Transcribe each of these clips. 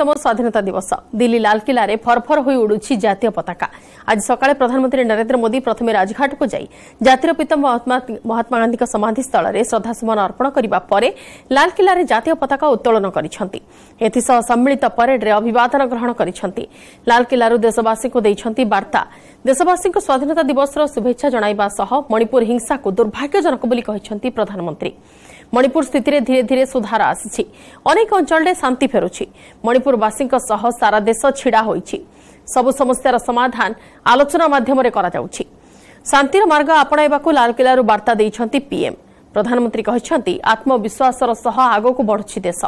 75तम स्वाधीनता दिवस दिल्ली लालकिला रे फरफर होई उडुछि जातीय पताका। आज सकाळे प्रधानमंत्री नरेंद्र मोदी प्रथमे राजघाट को जाई जातीय पिता महात्मा गांधी समाधि स्थल रे श्रद्धासुमन अर्पण करिबा परे लालकिला रे जातीय पताका उत्तोलन करिसंती। एथिसह सम्मिलित परेड रे अभिवादन ग्रहण करिसंती। लालकिला रु देशवासी को दैछंती वार्ता। देशवासी को स्वाधीनता दिवस रो शुभेच्छा जणाइबा सह मणिपुर हिंसा को दुर्भाग्यजनक बोली कहिसंती प्रधानमंत्री। मणिपुर स्थिति रे धीरे धीरे सुधार आसी अनेक अंचल रे शांति फेरुछि। मणिपुरवासी सह सारा देश छिड़ा होइछि। सबु समस्यार समाधान आलोचना माध्यम रे करा जाउछि। शांतिर मार्ग आपणाइबाकु लालकिला रु वार्ता दैछंती पीएम। प्रधानमंत्री कहिसंती आत्मविश्वासर सह आगोकु बढ़ुछि देश।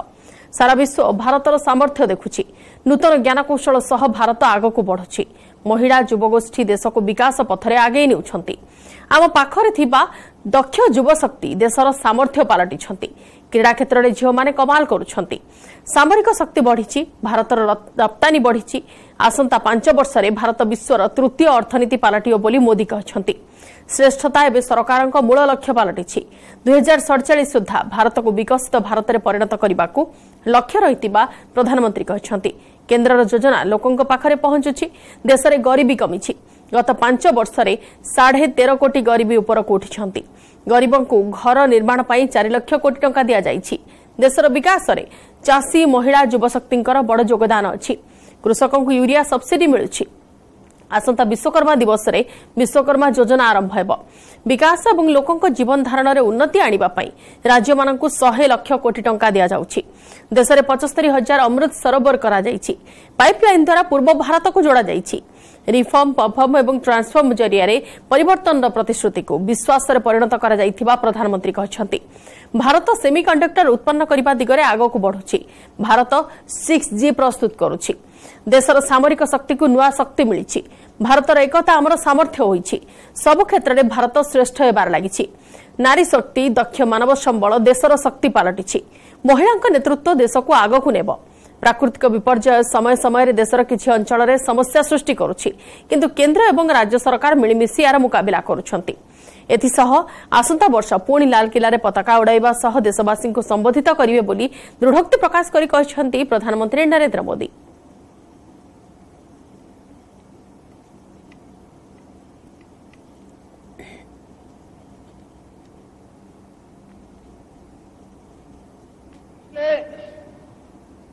सारा विश्व भारतर सामर्थ्य देखुछि। नूतन ज्ञानकौशल सह भारत आगोकु बढ़ुछि। महिला युवगोष्ठी देश को विकास पथरे आगे नेउछंती। आम पाखरे थिबा दक्ष युवशक्ति देशर सामर्थ्य पालटिछंती। क्रीड़ा क्षेत्र में झील माने कमाल करुछंती। सामरिक शक्ति बढ़ी। भारतर रप्तानी बढ़ी। आसंता 5 वर्ष रे भारत विश्वर तृतीय अर्थनीति पालटियो बोली मोदी कहछंती। श्रेष्ठता एवं सरकार मूल लक्ष्य पालटिछि। 2047 सुधा भारत को विकसित भारत में परिणत करने को लक्ष्य रही प्रधानमंत्री कहछंती। केन्द्र योजना लोकों पाखरे पहुंचुछि। देश में गरीबी कमिछि। गत 5 वर्ष रे 13.5 कोटी गरीबी उपरकु उठिछंती। गरीबों को घर निर्माण पाई 4 लाख कोटी टंका दिया जाइछि। देशर विकास रे चाषी महिला युवशक्तिंकर बड़ योगदान अछि। कृषकों को यूरिया सब्सिडी मिलुछि। आसंता विश्वकर्मा दिवस रे विश्वकर्मा योजना आरंभ हेबो। विकास एवं लोकों जीवन धारण रे उन्नति आनिबा पई राज्य मानकु 100 लाख कोटी टंका दिया जाउछि। देश रे 75,000 अमृत सरोवर करा जाइछि। पाइपलाइन द्वारा पूर्व भारत को जोड़ा जाइछि। रिफॉर्म परफॉर्म एवं ट्रांसफॉर्म जरिया रे परिवर्तन प्रतिश्रुति को विश्वास रे परिणत करा जाइथिबा प्रधानमंत्री कहछंती। भारत सेमीकंडक्टर उत्पन्न करिबा दिगरे आगो को बढ़ुछि। भारत 6G प्रस्तुत करुछि। देशर सामरिक शक्ति को नुआ शक्ति मिलिछि। भारतर एकता आमर सामर्थ्य होइछि। सब क्षेत्र में भारत श्रेष्ठ हेबार लागिछि। नारी शक्ति दक्ष मानव संबल देशर शक्ति पालटिछि। महिला नेतृत्व देश को आगो को नेब। प्राकृतिक विपर्यय समय समय देशर किछि अंचल रे समस्या सृष्टि करुछि, किंतु केंद्र एवं राज्य सरकार मिलिमिशि यार मुकाबिला करुछंती। एथिसह आसंता वर्ष पुणी लालकिला रे पताका उड़ाइबा सह देशवासी को संबोधित करिवे बोली दृढ़ोक्ति प्रकाश करि कहछंती प्रधानमंत्री नरेंद्र मोदी।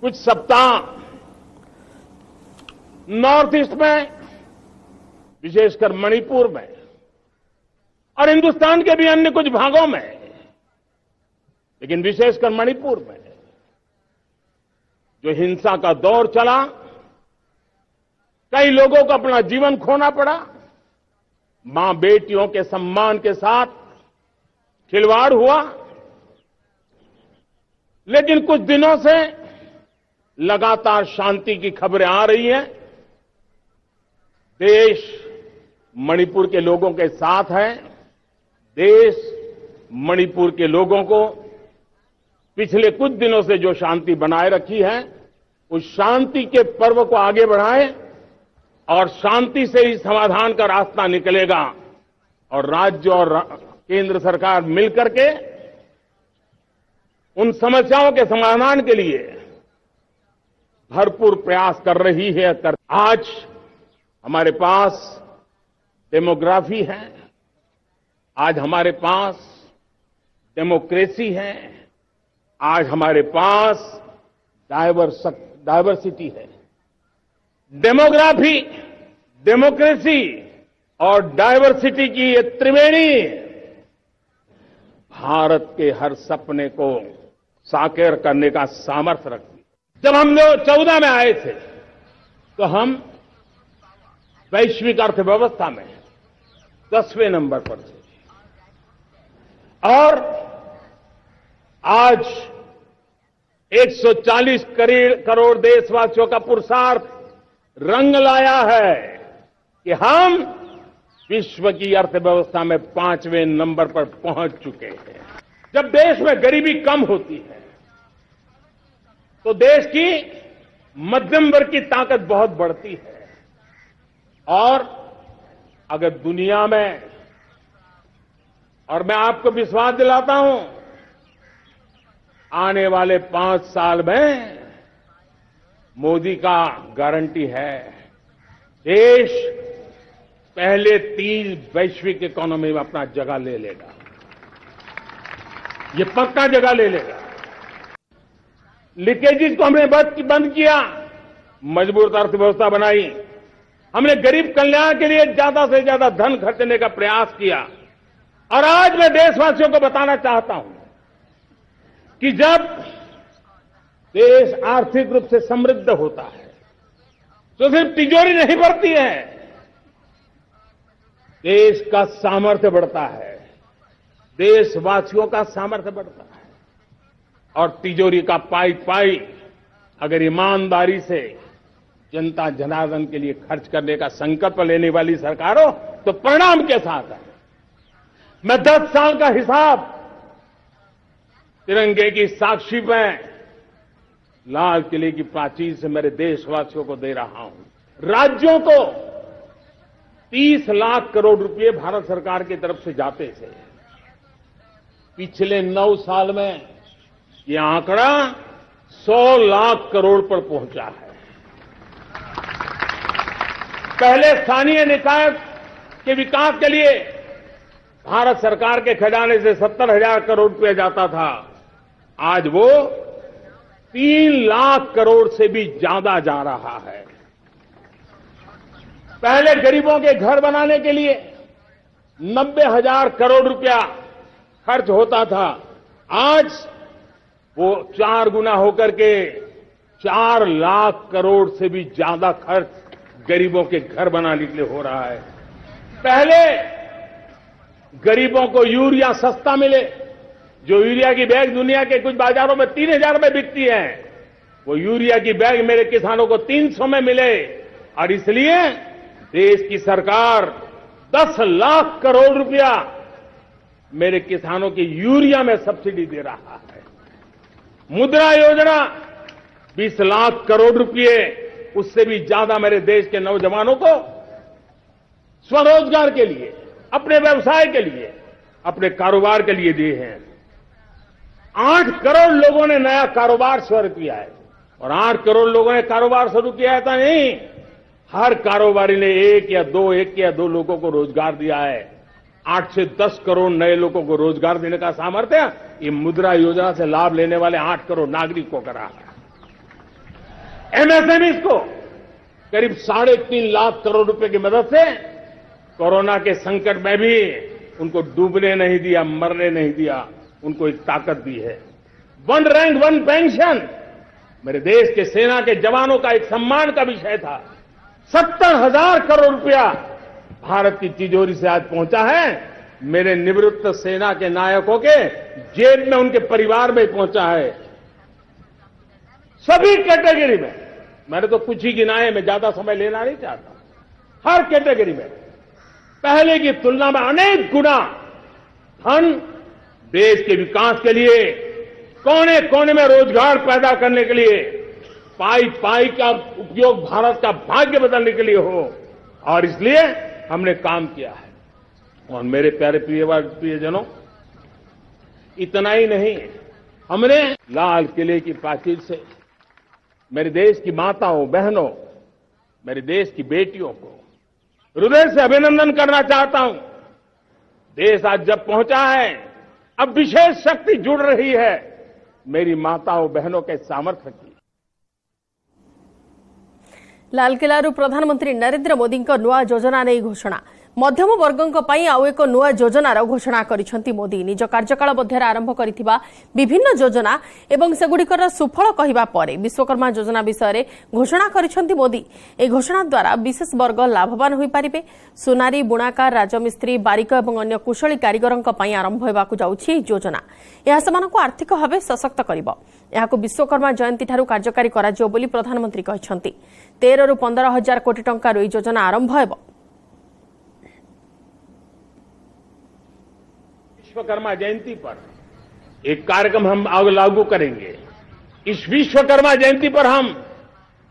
कुछ सप्ताह नॉर्थ ईस्ट में, विशेषकर मणिपुर में और हिंदुस्तान के भी अन्य कुछ भागों में, लेकिन विशेषकर मणिपुर में जो हिंसा का दौर चला, कई लोगों को अपना जीवन खोना पड़ा। मां बेटियों के सम्मान के साथ खिलवाड़ हुआ। लेकिन कुछ दिनों से लगातार शांति की खबरें आ रही हैं। देश मणिपुर के लोगों के साथ है। देश मणिपुर के लोगों को पिछले कुछ दिनों से जो शांति बनाए रखी है, उस शांति के पर्व को आगे बढ़ाएं और शांति से ही समाधान का रास्ता निकलेगा। और राज्य और केंद्र सरकार मिलकर के उन समस्याओं के समाधान के लिए भरपूर प्रयास कर रही है। आज हमारे पास डेमोग्राफी है। आज हमारे पास डेमोक्रेसी है। आज हमारे पास डायवर्सिटी है। डेमोग्राफी, डेमोक्रेसी और डायवर्सिटी की ये त्रिवेणी भारत के हर सपने को साकार करने का सामर्थ्य रखती। जब हम लोग 14 में आए थे तो हम वैश्विक अर्थव्यवस्था में 10वें नंबर पर थे और आज 140 करोड़ देशवासियों का पुरुषार्थ रंग लाया है कि हम विश्व की अर्थव्यवस्था में 5वें नंबर पर पहुंच चुके हैं। जब देश में गरीबी कम होती है तो देश की मध्यम वर्ग की ताकत बहुत बढ़ती है। और अगर दुनिया में, और मैं आपको विश्वास दिलाता हूं, आने वाले 5 साल में मोदी का गारंटी है, देश पहले 3 वैश्विक इकोनॉमी में अपना जगह ले लेगा। ये पक्का जगह ले लेगा। लीकेजेस को हमने बंद किया, मजबूत अर्थव्यवस्था बनाई। हमने गरीब कल्याण के लिए ज्यादा से ज्यादा धन खर्चने का प्रयास किया। और आज मैं देशवासियों को बताना चाहता हूं कि जब देश आर्थिक रूप से समृद्ध होता है तो सिर्फ तिजोरी नहीं बढ़ती है, देश का सामर्थ्य बढ़ता है, देशवासियों का सामर्थ्य बढ़ता है। और तिजोरी का पाई पाई अगर ईमानदारी से जनता जनार्दन के लिए खर्च करने का संकल्प लेने वाली सरकार हो तो परिणाम के साथ है। मैं 10 साल का हिसाब तिरंगे की साक्षी में लाल किले की प्राचीर से मेरे देशवासियों को दे रहा हूं। राज्यों को 30 लाख करोड़ रुपए भारत सरकार की तरफ से जाते थे। पिछले 9 साल में यह आंकड़ा 100 लाख करोड़ पर पहुंचा है। पहले स्थानीय निकाय के विकास के लिए भारत सरकार के खजाने से 70,000 करोड़ रुपया जाता था, आज वो 3 लाख करोड़ से भी ज्यादा जा रहा है। पहले गरीबों के घर बनाने के लिए 90,000 करोड़ रुपया खर्च होता था, आज वो 4 गुना होकर के 4 लाख करोड़ से भी ज्यादा खर्च गरीबों के घर बनाने के लिए हो रहा है। पहले गरीबों को यूरिया सस्ता मिले, जो यूरिया की बैग दुनिया के कुछ बाजारों में 3,000 में बिकती है, वो यूरिया की बैग मेरे किसानों को 300 में मिले। और इसलिए देश की सरकार 10 लाख करोड़ रुपया मेरे किसानों की यूरिया में सब्सिडी दे रहा है। मुद्रा योजना 20 लाख करोड़ रुपए, उससे भी ज्यादा मेरे देश के नौजवानों को स्वरोजगार के लिए, अपने व्यवसाय के लिए, अपने कारोबार के लिए दिए हैं। 8 करोड़ लोगों ने नया कारोबार शुरू किया है। और 8 करोड़ लोगों ने कारोबार शुरू किया है तो नहीं, हर कारोबारी ने एक या दो लोगों को रोजगार दिया है। 8 से 10 करोड़ नए लोगों को रोजगार देने का सामर्थ्य ये मुद्रा योजना से लाभ लेने वाले 8 करोड़ नागरिकों को करा है। एमएसएमई को करीब 3.5 लाख करोड़ रुपए की मदद से कोरोना के संकट में भी उनको डूबने नहीं दिया, मरने नहीं दिया, उनको एक ताकत दी है। 1 रैंक 1 पेंशन मेरे देश के सेना के जवानों का एक सम्मान का विषय था। 70,000 करोड़ रुपया भारत की तिजोरी से आज पहुंचा है, मेरे निवृत्त सेना के नायकों के जेब में, उनके परिवार में पहुंचा है। सभी कैटेगरी में, मैंने तो कुछ ही गिनाए, मैं ज्यादा समय लेना नहीं चाहता। हर कैटेगरी में पहले की तुलना में अनेक गुना धन देश के विकास के लिए, कोने कोने में रोजगार पैदा करने के लिए, पाई पाई का उपयोग भारत का भाग्य बदलने के लिए हो, और इसलिए हमने काम किया है। और मेरे प्यारे प्रियजनों, इतना ही नहीं, हमने लाल किले की प्राचीर से मेरे देश की माताओं, बहनों, मेरे देश की बेटियों को हृदय से अभिनंदन करना चाहता हूं। देश आज जब पहुंचा है, अब विशेष शक्ति जुड़ रही है मेरी माताओं बहनों के सामर्थ्य की। लालकिलारू प्रधानमंत्री नरेंद्र मोदी नुआ योजना नहीं घोषणा। मध्यम वर्गों पर आउ एक नुआ योजनार घोषणा करिसेंती मोदी। निज कार्यकाल मध्य आरंभ करिथिबा विभिन्न योजना एवं सेगुड़िकर सुफल कहिबा परे विश्वकर्मा योजना विषय घोषणा करिसेंती मोदी। ए घोषणा द्वारा विशेष वर्ग लाभवान होई पारिबे। सुनारी, बुणाकार, राजमिस्त्री, बारिक एवं अन्य कुशली कारीगरंक पई आरंभ हेबाकु जाउछि योजना। यह समानको आर्थिक भावे सशक्त करिबो। यहाकु विश्वकर्मा जयंती ठारू कार्यकारी कराजियो बोली प्रधानमंत्री कहिसेंती। 13 ରୁ 15,000 कोटी टंकार एई योजना आरंभ हेबो। विश्वकर्मा जयंती पर एक कार्यक्रम हम लागू करेंगे। इस विश्वकर्मा जयंती पर हम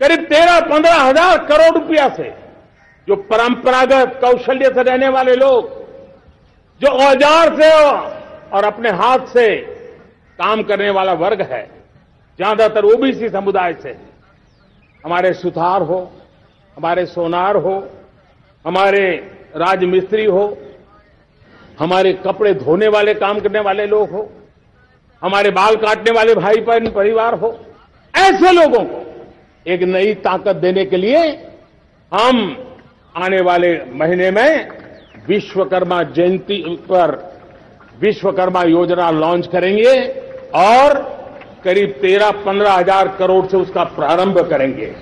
करीब 13-15 हजार करोड़ रुपया से जो परंपरागत कौशल्य से रहने वाले लोग, जो औजार से और अपने हाथ से काम करने वाला वर्ग है, ज्यादातर ओबीसी समुदाय से, हमारे सुथार हो, हमारे सोनार हो, हमारे राजमिस्त्री हो, हमारे कपड़े धोने वाले काम करने वाले लोग हो, हमारे बाल काटने वाले भाई बहन परिवार हो, ऐसे लोगों को एक नई ताकत देने के लिए हम आने वाले महीने में विश्वकर्मा जयंती पर विश्वकर्मा योजना लॉन्च करेंगे और करीब 13-15 हजार करोड़ से उसका प्रारंभ करेंगे।